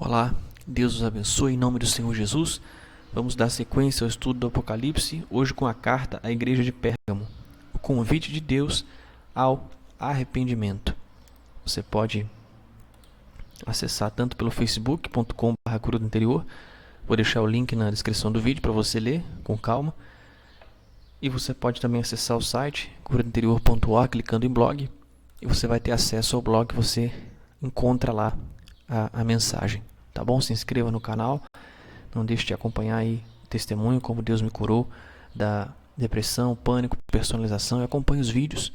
Olá, Deus os abençoe em nome do Senhor Jesus. Vamos dar sequência ao estudo do Apocalipse, hoje com a carta à igreja de Pérgamo, o convite de Deus ao arrependimento. Você pode acessar tanto pelo facebook.com/cura do interior, vou deixar o link na descrição do vídeo para você ler com calma, e você pode também acessar o site curadointerior.org clicando em blog, e você vai ter acesso ao blog, você encontra lá a mensagem, tá bom? Se inscreva no canal, não deixe de acompanhar aí o testemunho, como Deus me curou da depressão, pânico, personalização, e acompanhe os vídeos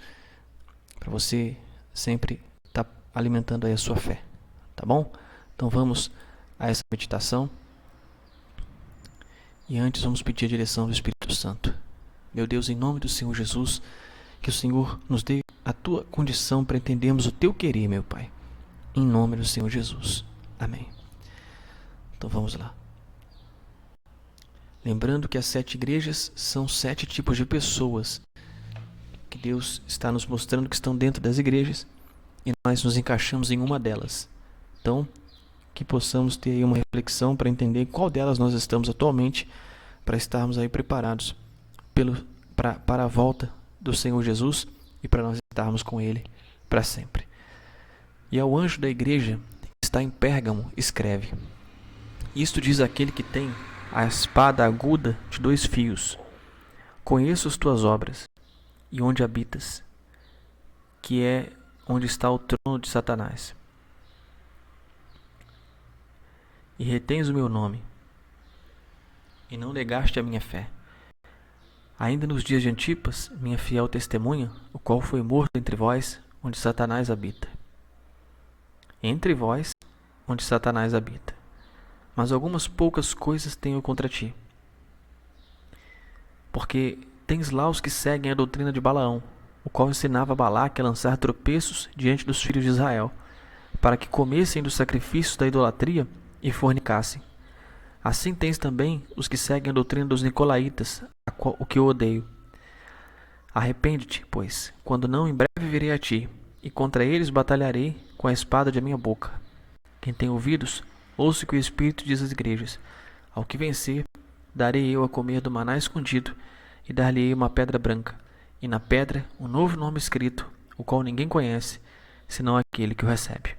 para você sempre estar alimentando aí a sua fé, tá bom? Então vamos a essa meditação, e antes vamos pedir a direção do Espírito Santo. Meu Deus, em nome do Senhor Jesus, que o Senhor nos dê a tua condição para entendermos o teu querer, meu Pai. Em nome do Senhor Jesus. Amém. Então vamos lá. Lembrando que as 7 igrejas são 7 tipos de pessoas que Deus está nos mostrando que estão dentro das igrejas, e nós nos encaixamos em uma delas. Então, que possamos ter aí uma reflexão para entender qual delas nós estamos atualmente, para estarmos aí preparados para a volta do Senhor Jesus e para nós estarmos com Ele para sempre. E ao anjo da igreja que está em Pérgamo, escreve: Isto diz aquele que tem a espada aguda de 2 fios. Conheço as tuas obras, e onde habitas, que é onde está o trono de Satanás. E retens o meu nome, e não negaste a minha fé. Ainda nos dias de Antipas, minha fiel testemunha, o qual foi morto entre vós, onde Satanás habita. Entre vós, onde Satanás habita. Mas algumas poucas coisas tenho contra ti. Porque tens lá os que seguem a doutrina de Balaão, o qual ensinava Balaque a lançar tropeços diante dos filhos de Israel, para que comessem dos sacrifícios da idolatria e fornicassem. Assim tens também os que seguem a doutrina dos nicolaítas, o que eu odeio. Arrepende-te, pois, quando não, em breve virei a ti, e contra eles batalharei com a espada de minha boca. Quem tem ouvidos, ouça o que o Espírito diz às igrejas. Ao que vencer, darei eu a comer do maná escondido, e dar-lhe-ei uma pedra branca, e na pedra um novo nome escrito, o qual ninguém conhece, senão aquele que o recebe.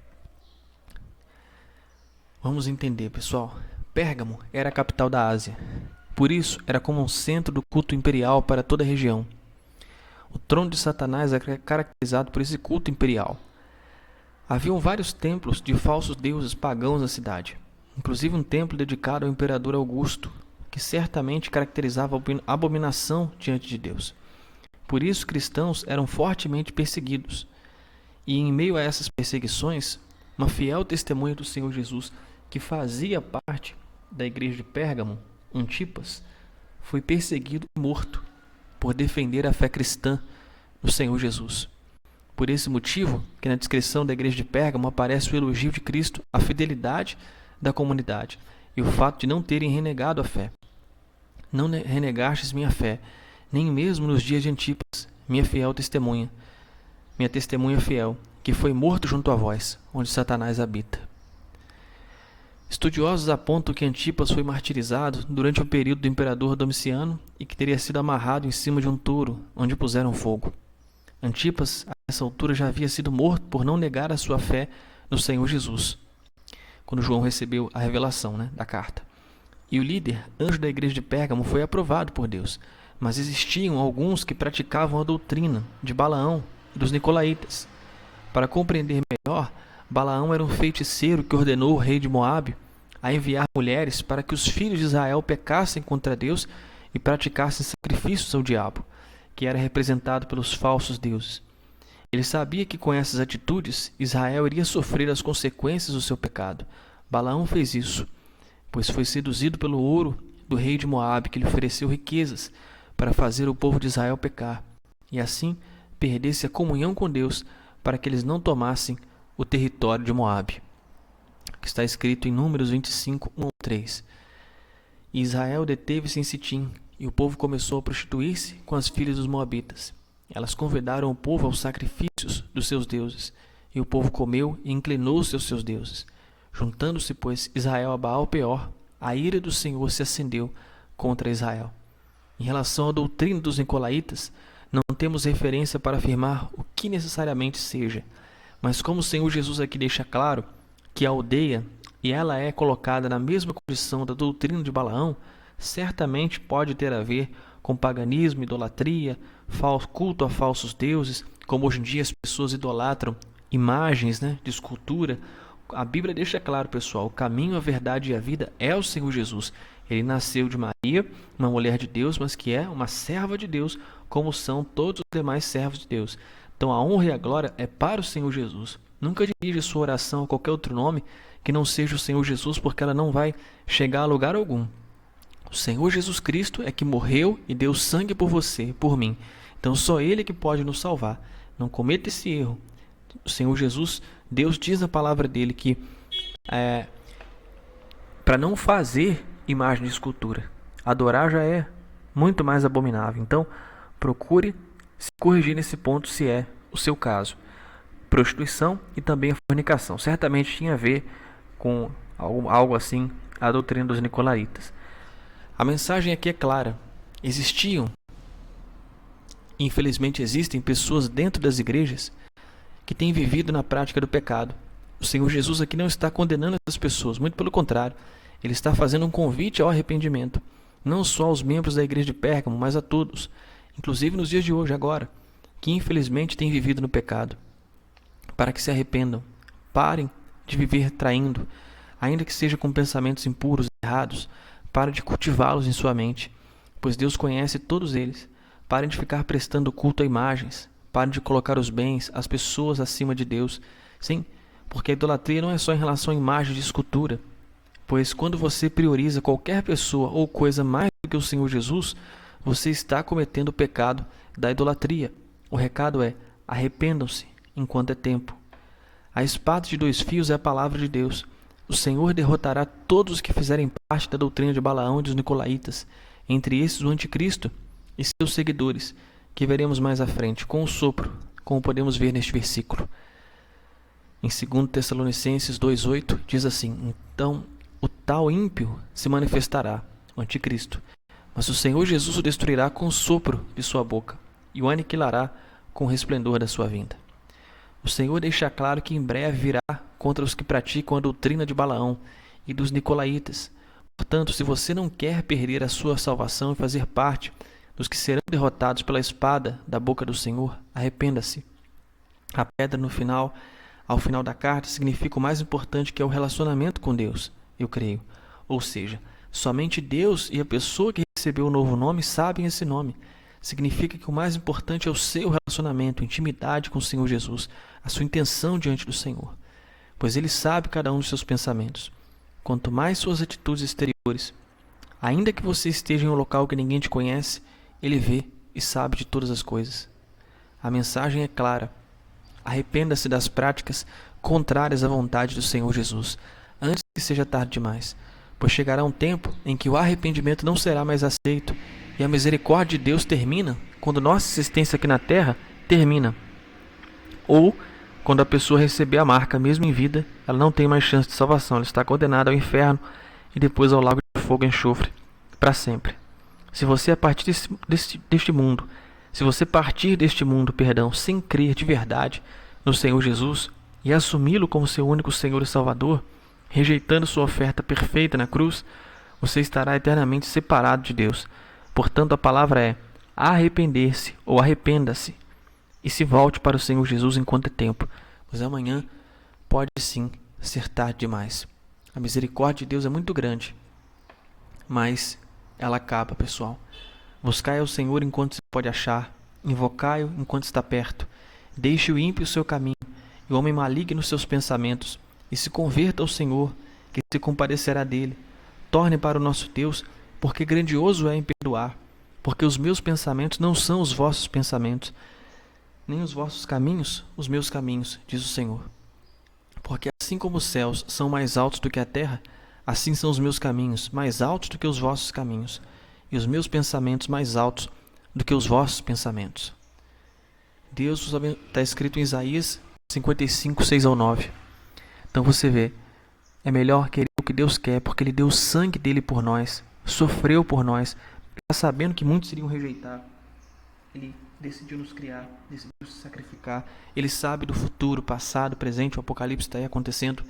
Vamos entender, pessoal. Pérgamo era a capital da Ásia. Por isso, era como um centro do culto imperial para toda a região. O trono de Satanás era caracterizado por esse culto imperial. Haviam vários templos de falsos deuses pagãos na cidade, inclusive um templo dedicado ao imperador Augusto, que certamente caracterizava a abominação diante de Deus. Por isso, cristãos eram fortemente perseguidos. E em meio a essas perseguições, uma fiel testemunha do Senhor Jesus, que fazia parte da igreja de Pérgamo, Antipas, foi perseguido e morto por defender a fé cristã no Senhor Jesus. Por esse motivo, que na descrição da igreja de Pérgamo aparece o elogio de Cristo à fidelidade da comunidade e o fato de não terem renegado a fé. Não renegastes minha fé, nem mesmo nos dias de Antipas, minha testemunha fiel, que foi morto junto a vós, onde Satanás habita. Estudiosos apontam que Antipas foi martirizado durante o período do imperador Domiciano e que teria sido amarrado em cima de um touro, onde puseram fogo. Antipas, a essa altura, já havia sido morto por não negar a sua fé no Senhor Jesus, quando João recebeu a revelação, da carta. E o líder, anjo da igreja de Pérgamo, foi aprovado por Deus, mas existiam alguns que praticavam a doutrina de Balaão e dos nicolaítas. Para compreender melhor, Balaão era um feiticeiro que ordenou o rei de Moabe a enviar mulheres para que os filhos de Israel pecassem contra Deus e praticassem sacrifícios ao diabo, que era representado pelos falsos deuses. Ele sabia que com essas atitudes Israel iria sofrer as consequências do seu pecado. Balaão fez isso, pois foi seduzido pelo ouro do rei de Moabe, que lhe ofereceu riquezas para fazer o povo de Israel pecar, e assim perdesse a comunhão com Deus, para que eles não tomassem o território de Moabe, que está escrito em Números 25, 1 ao 3. E Israel deteve-se em Sitim, e o povo começou a prostituir-se com as filhas dos moabitas. Elas convidaram o povo aos sacrifícios dos seus deuses, e o povo comeu e inclinou-se aos seus deuses. Juntando-se, pois, Israel a Baal-peor, a ira do Senhor se acendeu contra Israel. Em relação à doutrina dos nicolaítas, não temos referência para afirmar o que necessariamente seja, mas como o Senhor Jesus aqui deixa claro que a aldeia, e ela é colocada na mesma condição da doutrina de Balaão, certamente pode ter a ver com paganismo, idolatria, culto a falsos deuses, como hoje em dia as pessoas idolatram imagens, de escultura. A Bíblia deixa claro, pessoal, o caminho, a verdade e a vida é o Senhor Jesus. Ele nasceu de Maria, uma mulher de Deus, mas que é uma serva de Deus, como são todos os demais servos de Deus. Então a honra e a glória é para o Senhor Jesus. Nunca dirija sua oração a qualquer outro nome que não seja o Senhor Jesus, porque ela não vai chegar a lugar algum. O Senhor Jesus Cristo é que morreu e deu sangue por você, por mim. Então só Ele é que pode nos salvar. Não cometa esse erro. O Senhor Jesus, Deus diz na palavra dele que para não fazer imagem de escultura, adorar já é muito mais abominável. Então procure se corrigir nesse ponto, se é o seu caso. Prostituição e também a fornicação certamente tinha a ver com algo assim, a doutrina dos nicolaítas. A mensagem aqui é clara. Existiam, infelizmente existem, pessoas dentro das igrejas que têm vivido na prática do pecado. O Senhor Jesus aqui não está condenando essas pessoas, muito pelo contrário. Ele está fazendo um convite ao arrependimento, não só aos membros da igreja de Pérgamo, mas a todos, inclusive nos dias de hoje, agora, que infelizmente têm vivido no pecado, para que se arrependam, parem de viver traindo, ainda que seja com pensamentos impuros e errados. Pare de cultivá-los em sua mente, pois Deus conhece todos eles. Parem de ficar prestando culto a imagens. Parem de colocar os bens, as pessoas acima de Deus. Sim, porque a idolatria não é só em relação à imagem de escultura, pois quando você prioriza qualquer pessoa ou coisa mais do que o Senhor Jesus, você está cometendo o pecado da idolatria. O recado é: arrependam-se enquanto é tempo. A espada de dois fios é a palavra de Deus. O Senhor derrotará todos os que fizerem parte da doutrina de Balaão e dos nicolaítas, entre esses o anticristo e seus seguidores, que veremos mais à frente, com o sopro, como podemos ver neste versículo. Em 2 Tessalonicenses 2,8 diz assim: então o tal ímpio se manifestará, o anticristo, mas o Senhor Jesus o destruirá com o sopro de sua boca e o aniquilará com o resplendor da sua vinda. O Senhor deixa claro que em breve virá contra os que praticam a doutrina de Balaão e dos nicolaítas. Portanto, se você não quer perder a sua salvação e fazer parte dos que serão derrotados pela espada da boca do Senhor, arrependa-se. A pedra ao final da carta, significa o mais importante, que é o relacionamento com Deus, eu creio. Ou seja, somente Deus e a pessoa que recebeu o novo nome sabem esse nome. Significa que o mais importante é o seu relacionamento, intimidade com o Senhor Jesus, a sua intenção diante do Senhor, pois Ele sabe cada um dos seus pensamentos. Quanto mais suas atitudes exteriores, ainda que você esteja em um local que ninguém te conhece, Ele vê e sabe de todas as coisas. A mensagem é clara: arrependa-se das práticas contrárias à vontade do Senhor Jesus, antes que seja tarde demais, pois chegará um tempo em que o arrependimento não será mais aceito e a misericórdia de Deus termina quando nossa existência aqui na terra termina. Ou quando a pessoa receber a marca, mesmo em vida, ela não tem mais chance de salvação, ela está condenada ao inferno e depois ao lago de fogo e enxofre para sempre. Se você partir deste mundo, sem crer de verdade no Senhor Jesus e assumi-lo como seu único Senhor e Salvador, rejeitando sua oferta perfeita na cruz, você estará eternamente separado de Deus. Portanto, a palavra é arrepender-se ou arrependa-se e se volte para o Senhor Jesus enquanto é tempo, pois amanhã pode sim ser tarde demais. A misericórdia de Deus é muito grande, mas ela acaba, pessoal. Buscai ao Senhor enquanto se pode achar, invocai-o enquanto está perto. Deixe o ímpio o seu caminho e o homem maligno os seus pensamentos, e se converta ao Senhor, que se compadecerá dele. Torne para o nosso Deus, porque grandioso é em perdoar, porque os meus pensamentos não são os vossos pensamentos, nem os vossos caminhos os meus caminhos, diz o Senhor. Porque assim como os céus são mais altos do que a terra, assim são os meus caminhos mais altos do que os vossos caminhos, e os meus pensamentos mais altos do que os vossos pensamentos. Deus está escrito em Isaías 55, 6 ao 9. Então você vê, É melhor querer o que Deus quer, porque Ele deu o sangue dele por nós, sofreu por nós, já sabendo que muitos iriam rejeitar. Ele decidiu nos criar, decidiu se sacrificar. Ele sabe do futuro, passado, presente. O Apocalipse está aí acontecendo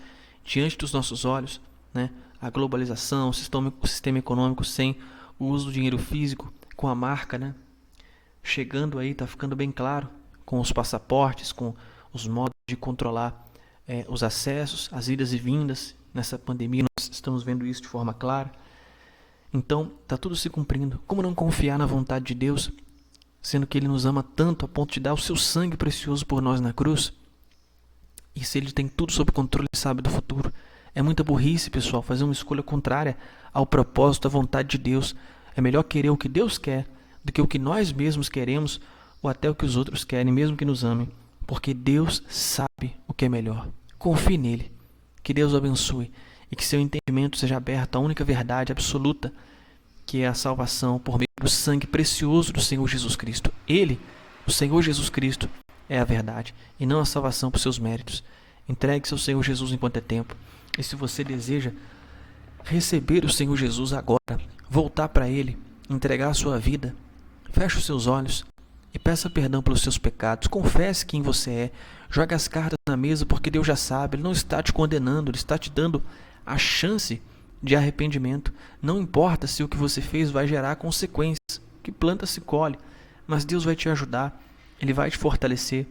diante dos nossos olhos, né? A globalização, o sistema econômico sem o uso do dinheiro físico, com a marca, né? Chegando aí, está ficando bem claro, com os passaportes, com os modos de controlar os acessos, as idas e vindas. Nessa pandemia nós estamos vendo isso de forma clara. Então, está tudo se cumprindo. Como não confiar na vontade de Deus, sendo que Ele nos ama tanto a ponto de dar o seu sangue precioso por nós na cruz? E se Ele tem tudo sob controle, Ele sabe do futuro. É muita burrice, pessoal, fazer uma escolha contrária ao propósito, à vontade de Deus. É melhor querer o que Deus quer do que o que nós mesmos queremos ou até o que os outros querem, mesmo que nos amem. Porque Deus sabe o que é melhor. Confie nele. Que Deus o abençoe e que seu entendimento seja aberto à única verdade absoluta, que é a salvação por meio do sangue precioso do Senhor Jesus Cristo. Ele, o Senhor Jesus Cristo, é a verdade e não a salvação por seus méritos. Entregue-se ao Senhor Jesus enquanto é tempo. E se você deseja receber o Senhor Jesus agora, voltar para Ele, entregar a sua vida, feche os seus olhos e peça perdão pelos seus pecados. Confesse quem você é. Jogue as cartas na mesa, porque Deus já sabe. Ele não está te condenando, Ele está te dando a chance de arrependimento. Não importa se o que você fez vai gerar consequências. Que planta se colhe, mas Deus vai te ajudar. Ele vai te fortalecer.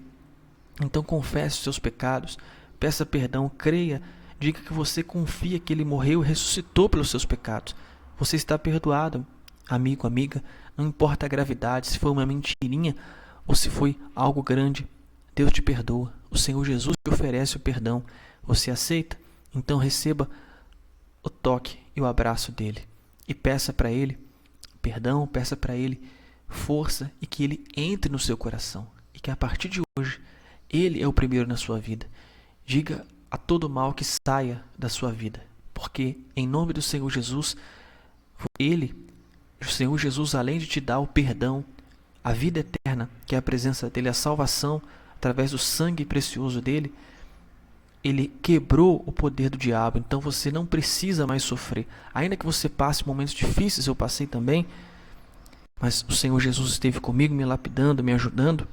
Então confesse os seus pecados, peça perdão, creia, diga que você confia que Ele morreu e ressuscitou pelos seus pecados. Você está perdoado, amigo, amiga. Não importa a gravidade, se foi uma mentirinha ou se foi algo grande, Deus te perdoa. O Senhor Jesus te oferece o perdão. Você aceita? Então receba o toque e o abraço dele. E peça para Ele perdão, peça para Ele força e que Ele entre no seu coração. E que a partir de hoje, Ele é o primeiro na sua vida. Diga a todo mal que saia da sua vida. Porque em nome do Senhor Jesus, o Senhor Jesus, além de te dar o perdão, a vida eterna, que é a presença dele, a salvação, através do sangue precioso dele, Ele quebrou o poder do diabo. Então você não precisa mais sofrer. Ainda que você passe momentos difíceis, eu passei também, mas o Senhor Jesus esteve comigo, me lapidando, me ajudando.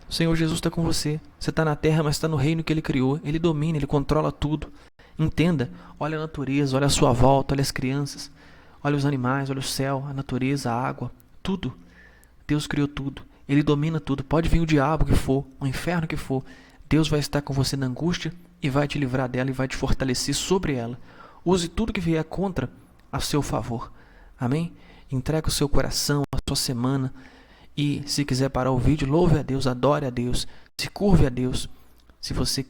O Senhor Jesus está com você. Você está na terra, mas está no reino que Ele criou. Ele domina, Ele controla tudo. Entenda, olha a natureza, olha a sua volta, olha as crianças, olha os animais, olha o céu, a natureza, a água, tudo. Deus criou tudo. Ele domina tudo. Pode vir o diabo que for, o inferno que for. Deus vai estar com você na angústia e vai te livrar dela e vai te fortalecer sobre ela. Use tudo que vier contra a seu favor. Amém? Entregue o seu coração, a sua semana. E se quiser parar o vídeo, louve a Deus, adore a Deus, se curve a Deus. Se você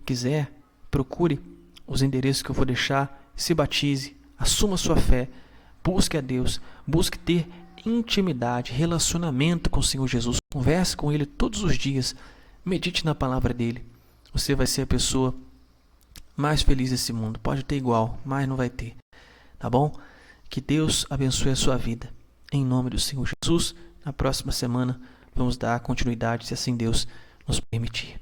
quiser, procure os endereços que eu vou deixar, se batize, assuma sua fé, busque a Deus, busque ter intimidade, relacionamento com o Senhor Jesus. Converse com Ele todos os dias, medite na palavra dEle. Você vai ser a pessoa mais feliz desse mundo. Pode ter igual, mas não vai ter. Tá bom? Que Deus abençoe a sua vida. Em nome do Senhor Jesus, na próxima semana vamos dar continuidade, se assim Deus nos permitir.